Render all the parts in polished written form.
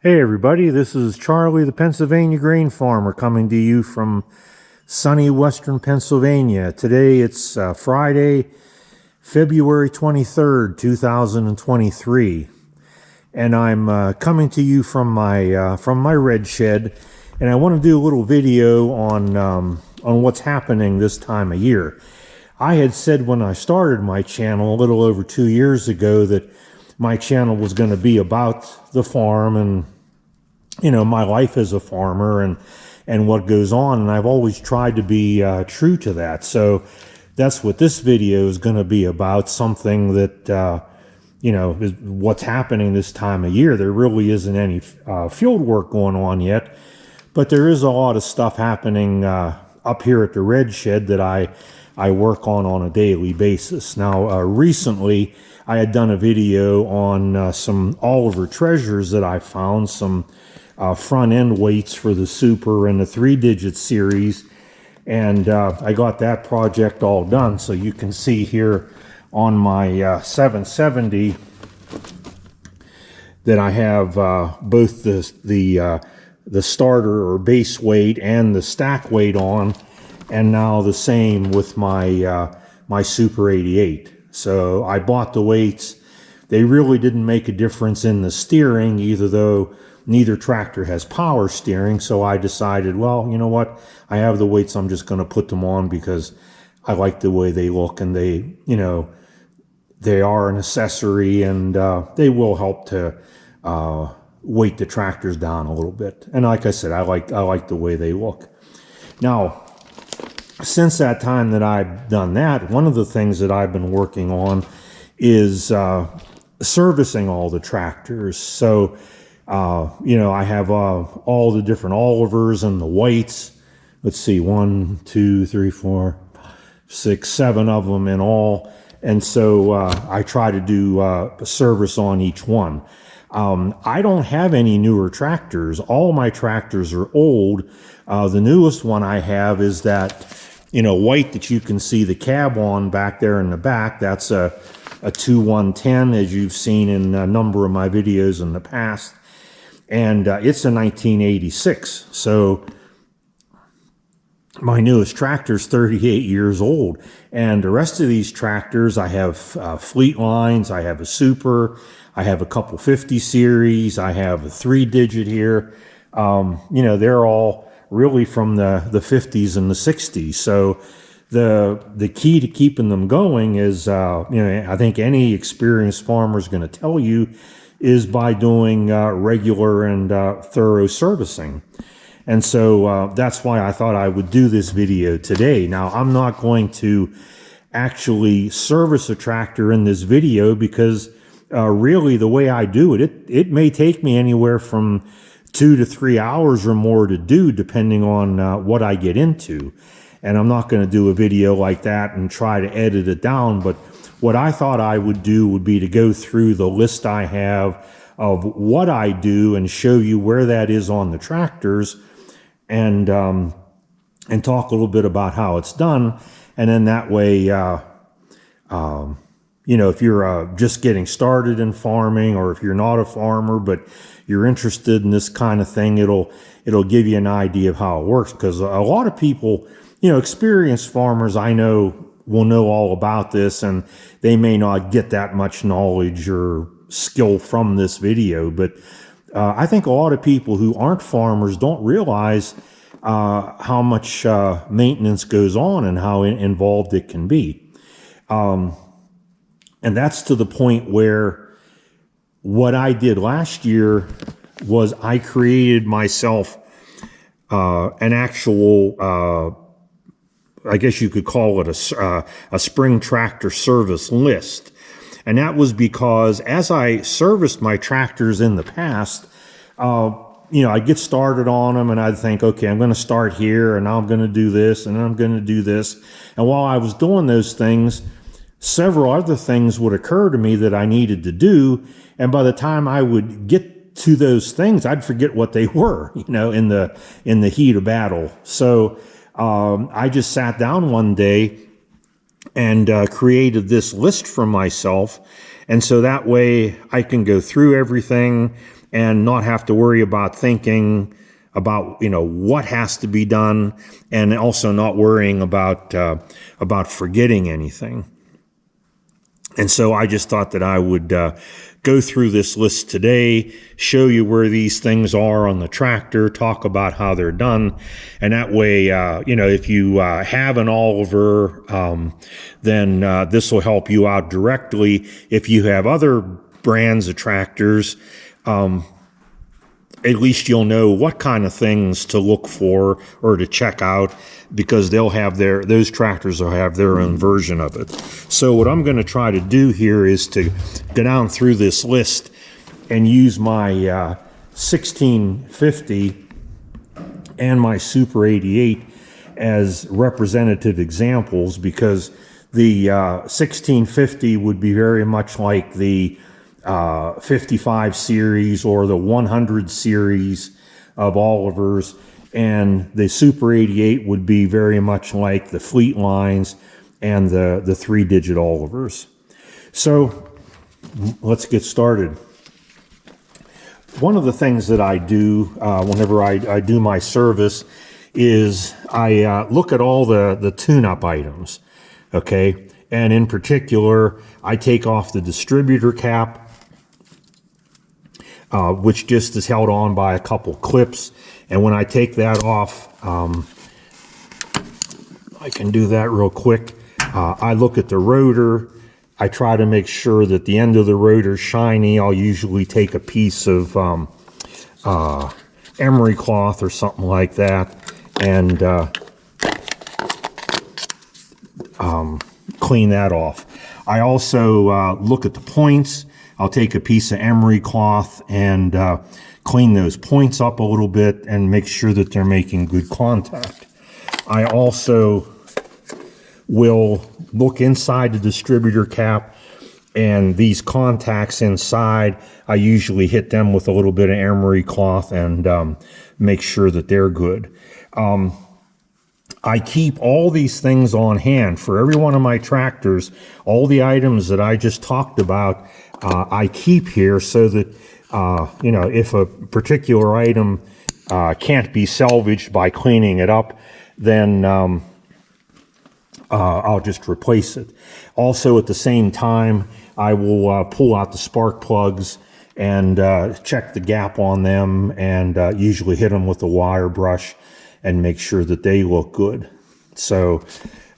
Hey everybody, this is Charlie the Pennsylvania grain farmer coming to you from sunny western Pennsylvania. Today it's Friday, February 23rd, 2023. And I'm coming to you from my red shed, and I want to do a little video on what's happening this time of year. I had said when I started my channel a little over 2 years ago that my channel was going to be about the farm and, you know, my life as a farmer and what goes on. And I've always tried to be true to that. So that's what this video is going to be about, something that, you know, is what's happening this time of year. There really isn't any field work going on yet, but there is a lot of stuff happening up here at the red shed that I work on a daily basis. Now, recently I had done a video on some Oliver treasures that I found, some front end weights for the Super and the 3-digit series, and I got that project all done. So you can see here on my 770 that I have both the starter or base weight and the stack weight on, and now the same with my my Super 88. So I bought the weights. They really didn't make a difference in the steering, either, though neither tractor has power steering. So I decided, well, you know what, I have the weights, I'm just going to put them on because I like the way they look, and they, you know, they are an accessory, and they will help to weight the tractors down a little bit. And like I said, I like the way they look. Now, since that time that I've done that, one of the things that I've been working on is servicing all the tractors. So, you know, I have all the different Olivers and the whites. Let's see, 1, 2, 3, 4, 6, 7 of them in all. And so I try to do a service on each one. I don't have any newer tractors. All my tractors are old. The newest one I have is that, you know, white that you can see the cab on back there in the back. That's a 2110, as you've seen in a number of my videos in the past. And it's a 1986. So my newest tractor is 38 years old. And the rest of these tractors, I have fleet lines, I have a Super, I have a couple 50 series, I have a 3-digit here. You know, they're all really from the 50s and the 60s. So the key to keeping them going is, you know, I think any experienced farmer is going to tell you, is by doing regular and thorough servicing. And so that's why I thought I would do this video today. Now, I'm not going to actually service a tractor in this video because really the way I do it, it may take me anywhere from 2 to 3 hours or more to do, depending on what I get into. And I'm not going to do a video like that and try to edit it down, but what I thought I would do would be to go through the list I have of what I do and show you where that is on the tractors, and talk a little bit about how it's done. And then that way, you know, if you're just getting started in farming, or if you're not a farmer but you're interested in this kind of thing, it'll give you an idea of how it works. Because a lot of people, you know, experienced farmers I know will know all about this, and they may not get that much knowledge or skill from this video. But I think a lot of people who aren't farmers don't realize how much maintenance goes on and how involved it can be. And that's to the point where what I did last year was I created myself an actual, I guess you could call it a spring tractor service list. And that was because as I serviced my tractors in the past, you know, I'd get started on them and I'd think, okay, I'm going to start here, and I'm going to do this, and I'm going to do this. And while I was doing those things, several other things would occur to me that I needed to do. And by the time I would get to those things, I'd forget what they were, you know, in the heat of battle. So I just sat down one day and created this list for myself. And so that way I can go through everything. and not have to worry about thinking about, you know, what has to be done, and also not worrying about forgetting anything. And so I just thought that I would go through this list today, show you where these things are on the tractor, talk about how they're done. And that way, you know, if you have an Oliver, then this will help you out directly. If you have other brands of tractors, at least you'll know what kind of things to look for or to check out, because they'll have those tractors will have their own version of it. So what I'm going to try to do here is to go down through this list and use my 1650 and my Super 88 as representative examples, because the 1650 would be very much like the 55 series or the 100 series of Olivers, and the Super 88 would be very much like the Fleet lines and the 3-digit Olivers. So let's get started. One of the things that I do whenever I do my service is I look at all the tune-up items, okay? And in particular, I take off the distributor cap, which just is held on by a couple clips. And when I take that off, I can do that real quick. I look at the rotor. I try to make sure that the end of the rotor is shiny. I'll usually take a piece of emery cloth or something like that and clean that off. I also look at the points. I'll take a piece of emery cloth and clean those points up a little bit and make sure that they're making good contact. I also will look inside the distributor cap, and these contacts inside, I usually hit them with a little bit of emery cloth and make sure that they're good. I keep all these things on hand for every one of my tractors. All the items that I just talked about, I keep here so that, you know, if a particular item can't be salvaged by cleaning it up, then I'll just replace it. Also, at the same time, I will pull out the spark plugs and check the gap on them, and usually hit them with a wire brush and make sure that they look good. So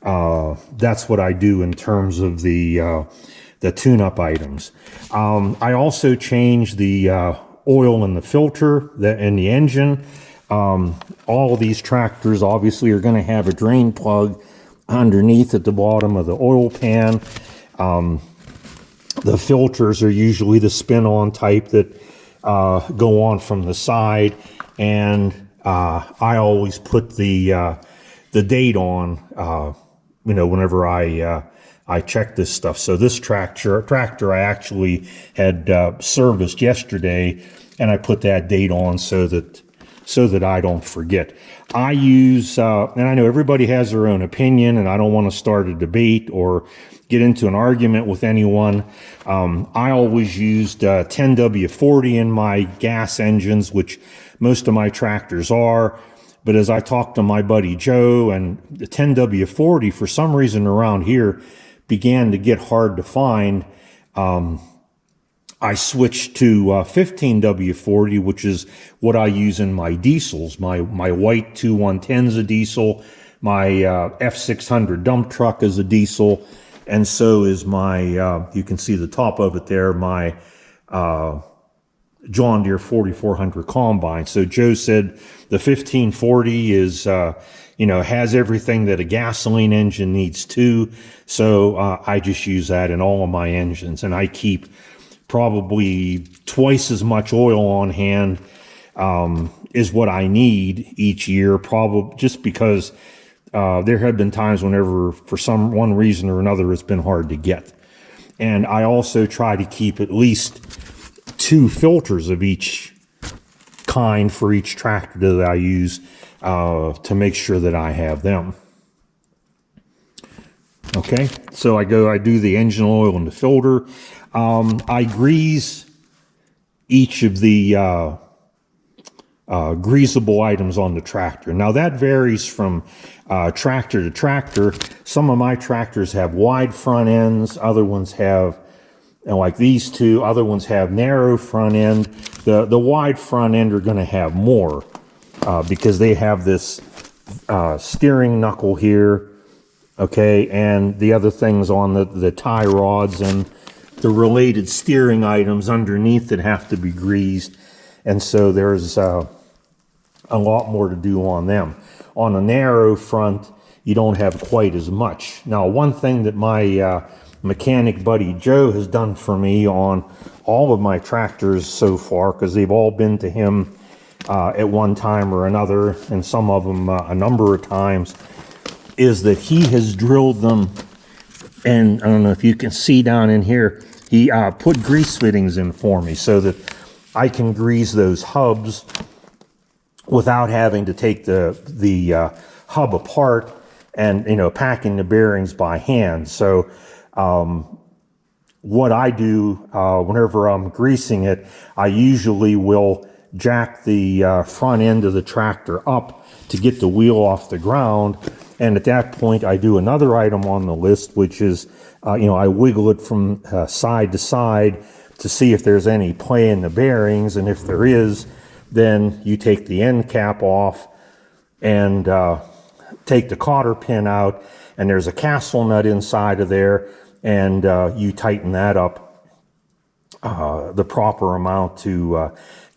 that's what I do in terms of the tune-up items. I also change the oil in the filter in the engine. All of these tractors obviously are going to have a drain plug underneath at the bottom of the oil pan. The filters are usually the spin-on type that go on from the side, and I always put the date on, you know, whenever I check this stuff. So this tractor I actually had serviced yesterday, and I put that date on so that I don't forget. I use, and I know everybody has their own opinion, and I don't want to start a debate or get into an argument with anyone. I always used 10W40 in my gas engines, which most of my tractors are. But as I talked to my buddy Joe, and the 10W40, for some reason around here, began to get hard to find, I switched to 15W40, which is what I use in my diesels. My white 2110 is a diesel. My F600 dump truck is a diesel. And so is my, you can see the top of it there, my John Deere 4400 combine. So Joe said the 1540 is, you know, has everything that a gasoline engine needs too. So I just use that in all of my engines, and I keep probably twice as much oil on hand is what I need each year, probably just because there have been times whenever, for one reason or another, it's been hard to get. And I also try to keep at least 2 filters of each kind for each tractor that I use to make sure that I have them. Okay, so I do the engine oil in the filter. I grease each of the greasable items on the tractor. Now that varies from tractor to tractor. Some of my tractors have wide front ends, other ones have, like these two, other ones have narrow front end. The wide front end are going to have more because they have this steering knuckle here, okay, and the other things on the tie rods and the related steering items underneath that have to be greased. And so there's a lot more to do on them. On a narrow front, you don't have quite as much. Now, one thing that my mechanic buddy Joe has done for me on all of my tractors so far, because they've all been to him at one time or another, and some of them a number of times, is that he has drilled them, and I don't know if you can see down in here, he put grease fittings in for me so that I can grease those hubs without having to take the hub apart and, you know, packing the bearings by hand. So what I do whenever I'm greasing it, I usually will jack the front end of the tractor up to get the wheel off the ground. And at that point, I do another item on the list, which is, you know, I wiggle it from side to side to see if there's any play in the bearings. And if there is, then you take the end cap off and take the cotter pin out. And there's a castle nut inside of there. And you tighten that up the proper amount to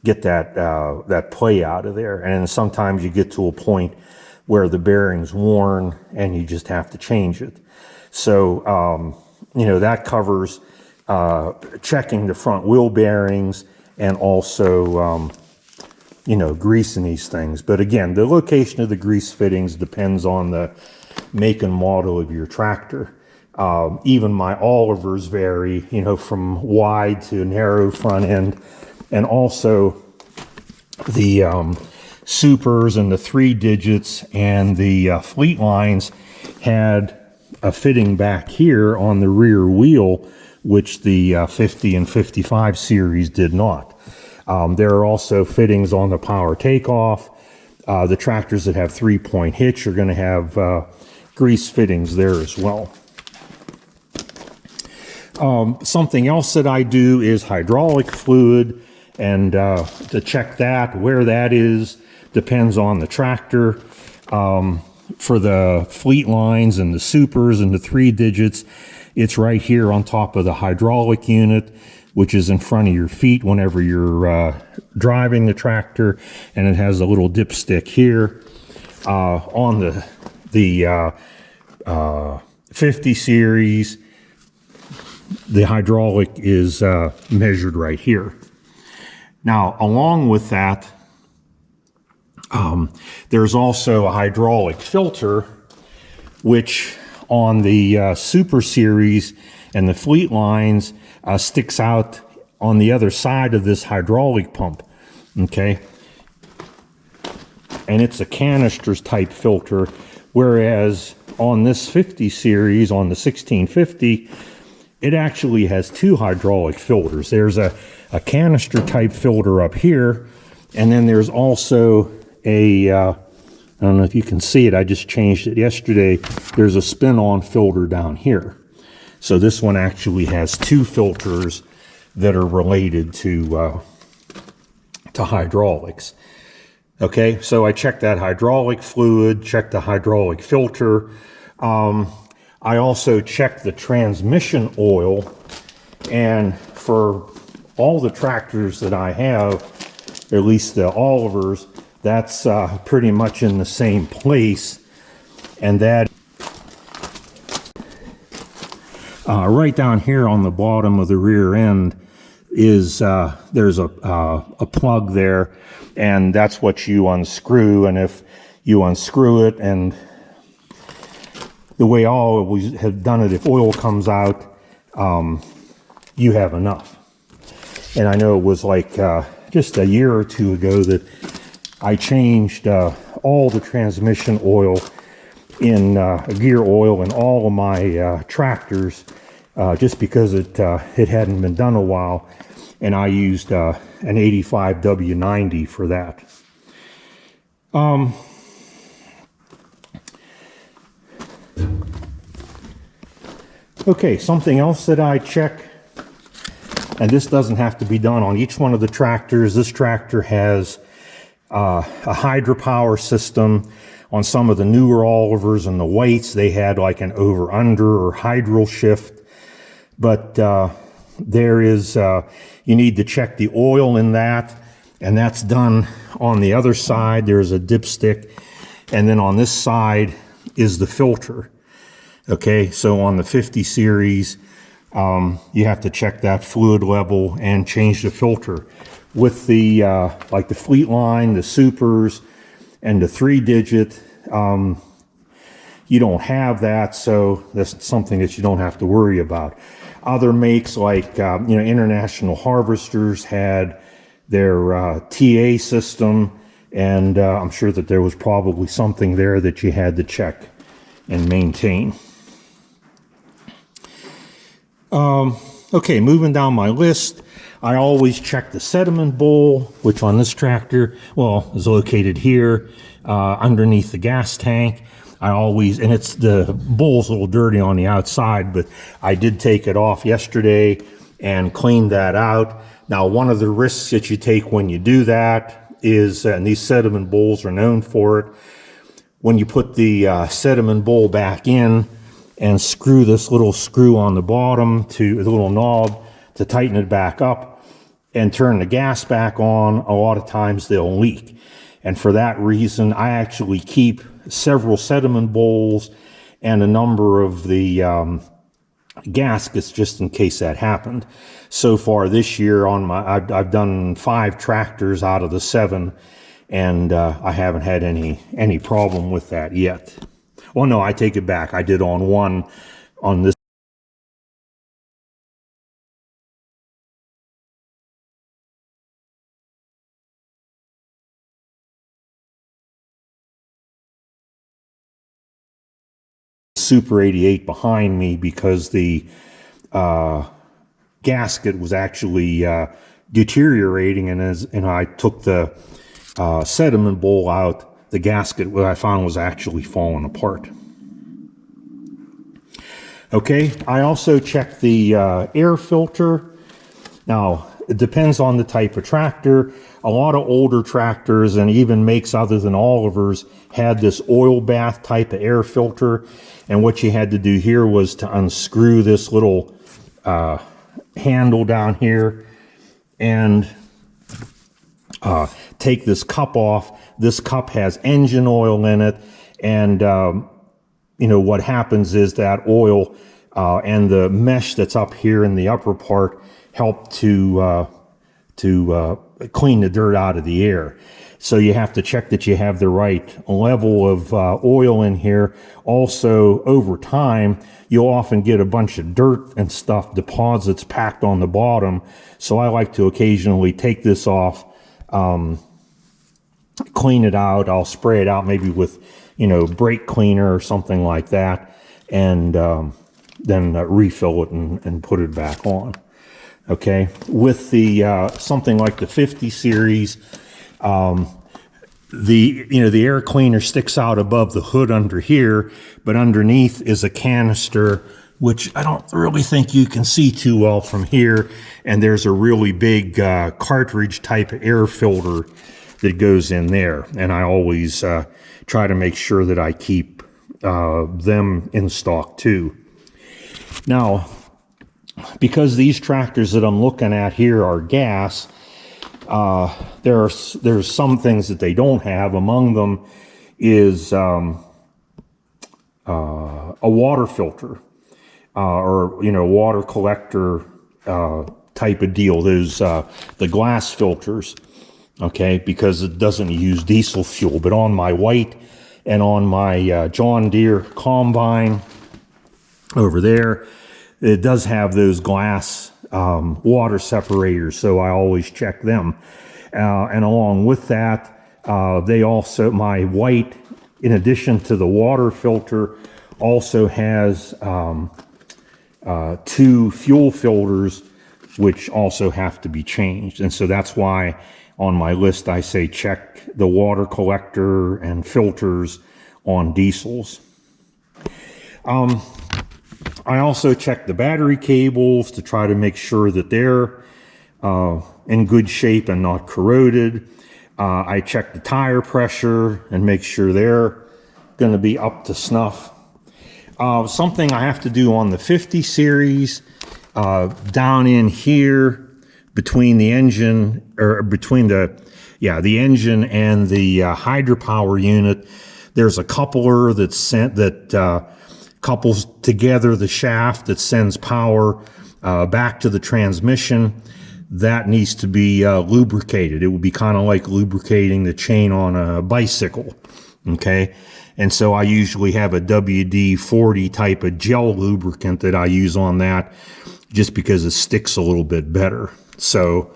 get that play out of there. And sometimes you get to a point where the bearing's worn and you just have to change it. So, you know, that covers checking the front wheel bearings and also, you know, greasing these things. But again, the location of the grease fittings depends on the make and model of your tractor. Even my Olivers vary, you know, from wide to narrow front end. And also the supers and the 3 digits and the fleet lines had a fitting back here on the rear wheel, which the 50 and 55 series did not. There are also fittings on the power takeoff. The tractors that have 3-point hitch are going to have grease fittings there as well. Something else that I do is hydraulic fluid, and to check that, where that is, depends on the tractor. For the fleet lines and the supers and the 3 digits, it's right here on top of the hydraulic unit, which is in front of your feet whenever you're driving the tractor, and it has a little dipstick here. On the 50 series, the hydraulic is measured right here. Now, along with that, there's also a hydraulic filter, which on the Super Series and the fleet lines sticks out on the other side of this hydraulic pump, okay? And it's a canisters type filter, whereas on this 50 series, on the 1650, it actually has 2 hydraulic filters. There's a canister type filter up here, and then there's also a, I don't know if you can see it, I just changed it yesterday. There's a spin-on filter down here. So this one actually has 2 filters that are related to hydraulics. Okay, so I checked that hydraulic fluid, checked the hydraulic filter. I also checked the transmission oil, and for all the tractors that I have, at least the Olivers, that's pretty much in the same place. And that right down here on the bottom of the rear end is there's a plug there, and that's what you unscrew. And if you unscrew it, and the way I always have done it, if oil comes out, you have enough. And I know it was like just a year or 2 ago that I changed all the transmission oil in gear oil in all of my tractors just because it hadn't been done a while, and I used an 85 W90 for that. Okay, something else that I check, and this doesn't have to be done on each one of the tractors. This tractor has a Hydra power system. On some of the newer Olivers and the Whites, they had like an over-under or hydral shift. But there is, you need to check the oil in that, and that's done on the other side. There's a dipstick, and then on this side is the filter. Okay, so on the 50 series, you have to check that fluid level and change the filter. With the, like the Fleet Line, the Supers, and the 3-digit, you don't have that, so that's something that you don't have to worry about. Other makes like, International Harvesters had their TA system, and I'm sure that there was probably something there that you had to check and maintain. Okay, moving down my list, I always check the Sediment Bowl, which on this tractor, well, is located here underneath the gas tank. I always, and it's, the bowl's a little dirty on the outside, but I did take it off yesterday and cleaned that out. Now, one of the risks that you take when you do that is, and these Sediment Bowls are known for it, when you put the Sediment Bowl back in, and screw this little screw on the bottom to the little knob to tighten it back up and turn the gas back on, a lot of times they'll leak. And for that reason, I actually keep several Sediment Bowls and a number of the gaskets just in case that happened. So far this year, on my, I've done 5 tractors out of the 7, and I haven't had any problem with that yet. Well, no, I take it back. I did on one on this Super 88 behind me because the gasket was actually deteriorating, and I took the Sediment Bowl out, the gasket, what I found was actually falling apart. Okay, I also checked the air filter. Now, it depends on the type of tractor. A lot of older tractors, and even makes other than Oliver's, had this oil bath type of air filter. And what you had to do here was to unscrew this little handle down here and take this cup off. This cup has engine oil in it, and what happens is that oil and the mesh that's up here in the upper part help to clean the dirt out of the air. So you have to check that you have the right level of oil in here. Also, over time, you'll often get a bunch of dirt and stuff, deposits packed on the bottom. So I like to occasionally take this off, clean it out. I'll spray it out maybe with, brake cleaner or something like that, and then refill it and put it back on. Okay, with the something like the 50 series, the air cleaner sticks out above the hood under here, but underneath is a canister, which I don't really think you can see too well from here. And there's a really big cartridge type air filter that goes in there. And I always try to make sure that I keep them in stock too. Now, because these tractors that I'm looking at here are gas, there's some things that they don't have. Among them is a water filter, or water collector type of deal. Those the glass filters, okay, because it doesn't use diesel fuel. But on my White and on my John Deere combine over there, it does have those glass water separators, so I always check them. And along with that, they also, my White, in addition to the water filter, also has 2 fuel filters, which also have to be changed. And so that's why on my list I say check the water collector and filters on diesels. I also check the battery cables to try to make sure that they're in good shape and not corroded. I check the tire pressure and make sure they're going to be up to snuff. Something I have to do on the 50 series, down in here between the engine, or between the engine and the hydropower unit, there's a coupler that couples together the shaft that sends power back to the transmission. That needs to be lubricated. It would be kind of like lubricating the chain on a bicycle, okay? And so I usually have a WD-40 type of gel lubricant that I use on that, just because it sticks a little bit better. So,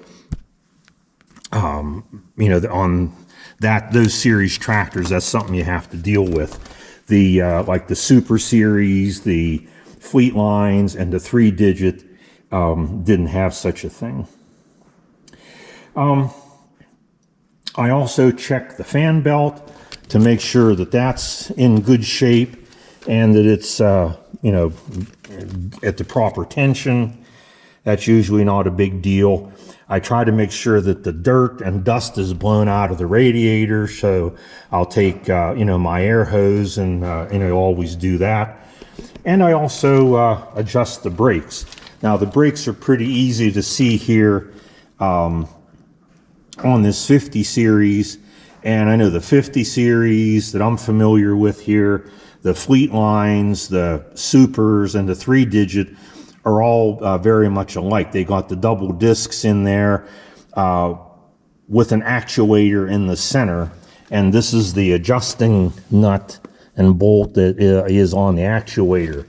you know, on those series tractors, that's something you have to deal with. The like the Super Series, the Fleet Lines, and the 3-digit didn't have such a thing. I also check the fan belt to make sure that that's in good shape and that it's you know, at the proper tension. That's usually not a big deal. I try to make sure that the dirt and dust is blown out of the radiator, so I'll take you know, my air hose and you know, always do that. And I also adjust the brakes. Now the brakes are pretty easy to see here on this 50 series, and I know the 50 series that I'm familiar with here, the Fleet Lines, the Supers, and the 3-digit are all very much alike. They got the double discs in there with an actuator in the center, and this is the adjusting nut and bolt that is on the actuator.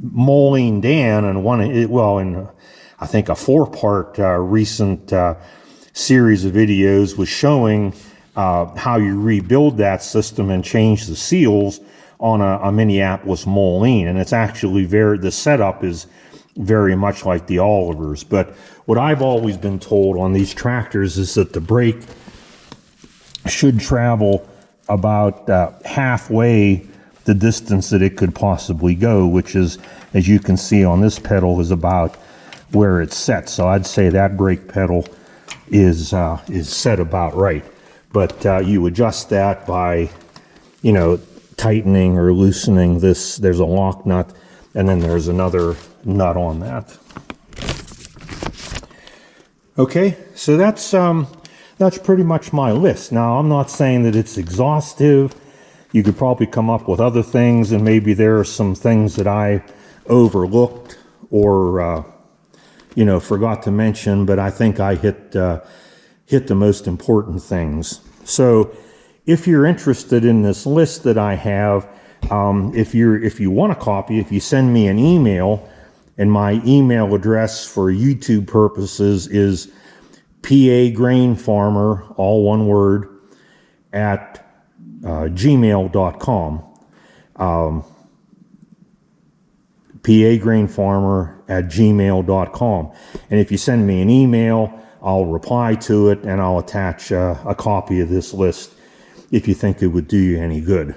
Moline Dan, and in I think a 4-part recent series of videos, was showing how you rebuild that system and change the seals on a Minneapolis Moline, and it's actually the setup is very much like the Olivers. But what I've always been told on these tractors is that the brake should travel about halfway the distance that it could possibly go, which is, as you can see on this pedal, is about where it's set. So I'd say that brake pedal is set about right. But you adjust that by, you know, tightening or loosening this. There's a lock nut, and then there's another nut on that. Okay, so that's pretty much my list. Now, I'm not saying that it's exhaustive. You could probably come up with other things, and maybe there are some things that I overlooked or you know, forgot to mention, but I think I hit the most important things. So if you're interested in this list that I have, if you want a copy, if you send me an email, and my email address for YouTube purposes is pagrainfarmer, all one word, at gmail.com. pagrainfarmer@gmail.com. And if you send me an email, I'll reply to it, and I'll attach a copy of this list if you think it would do you any good.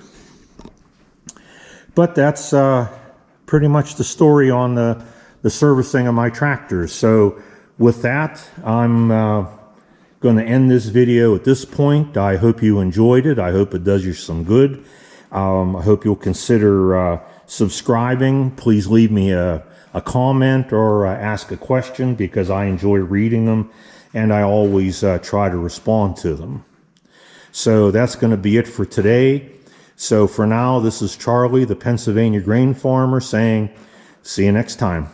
But that's pretty much the story on the servicing of my tractors. So with that, I'm going to end this video at this point. I hope you enjoyed it. I hope it does you some good. I hope you'll consider subscribing. Please leave me a comment or ask a question, because I enjoy reading them, and I always try to respond to them. So that's going to be it for today. So for now, this is Charlie, the Pennsylvania grain farmer, saying, see you next time.